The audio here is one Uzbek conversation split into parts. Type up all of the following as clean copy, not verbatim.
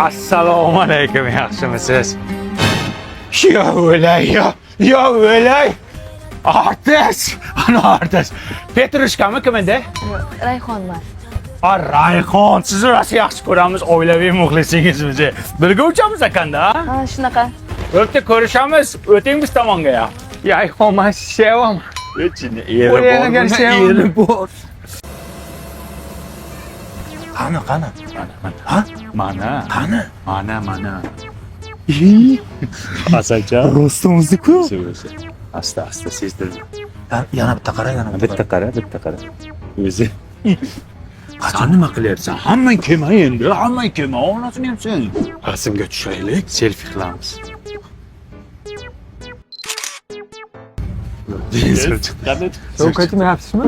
Assalomu alaykum, yaxshimisiz? Yo o'lay, yo o'lay. Artist, ana artist. Petrushkami kim edi? Rayhonman. Rayhon, sizni rosa yaxshi ko'ramiz, oilaviy muxlisingizmiz. Birga uchamiz ekanda? Ha, shunaqa. O'tda ko'rishamiz, o'ting biz tomonga ya. Rayhon, men sevaman. O'chini eri bor. Qani? Ha? Mana. Qani? Mana. Asalcha. Rostomizku. Asta sezdirdim. Yana bitta qara, Bitta qara. O'zi. Sen nima qilyapsan? Hammang kelma endi, onasini ham sen. Rasmga tushaylik, selfie qilamiz. Ovqatim yapsizmi?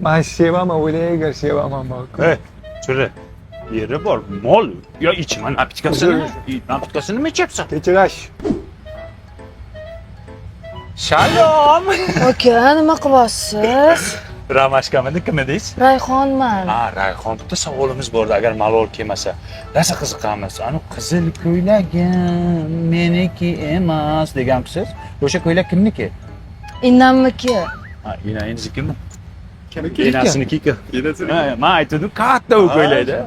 Men sevaman, o'ylaygar sevaman bak. Chura. Yeri bor, mol. Yo ichma napitkasini nima ichapsan? Kechirash. Shalom. Aka, nima qilyapsiz? Ramashkamidi, kim edingiz? Rayhonman. Rayhon, bitta savolimiz bor, agar malol kelmasa. Rosa qiziqamiz. Ani qizil ko'ylagim meniki emas degansiz. O'sha ko'ylak kimniki? Innamniki. Inangiznikimi? Enasiniki. Men aytdim, katta u ko'ylakda.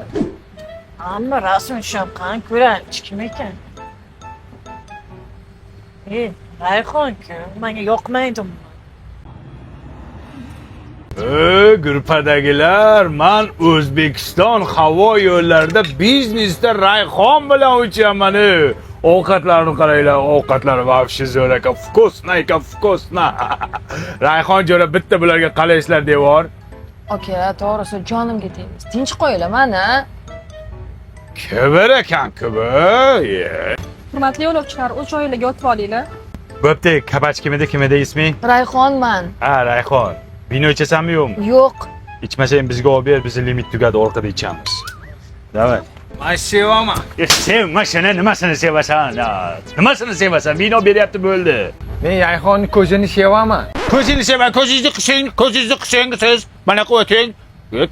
Amma rasm tushib qani ko'ramiz kim ekan. Rayhon-ku, menga yoqmaydi. Gruppadagilar, men O'zbekiston havo yo'llarida biznesda Rayhon bilan uchaman. Ovqatlarni qaranglar, ovqatlari vafshi zo'r ekan, vkusna. Rayhon jo'ra bitta bularga qalaysizlar devor. Aka, to'g'risi jonimga tegdi. Tinch qo'yinglar mana. Kibir ekan, kibir. Hurmatli yo'lovchilar, o'z joyingizga o'tib olinglar. Bo'pti, kabach kim edi isming? Rayhonman. Rayhon. Vino ichasanmi yo'qmi? Yo'q. İçmeseyim bizga olib ber, bizni limit tugadi, orqada ichamiz. Davay. Men sevaman. Sevma shuni, nimasini sevasan? Nimasini sevasan? Vino beryapti bo'ldi. Men Rayhonni ko'zini sevaman. Ko'zingizni sevan, ko'zingizni qising siz. Mana qo'ying.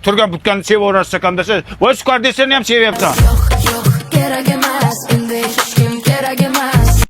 Turgan butganni sevaverasiz ekanda siz. Voy sukar desangni ham sevyapsan. Yo'q, kerak emas, endi hech kim kerak emas.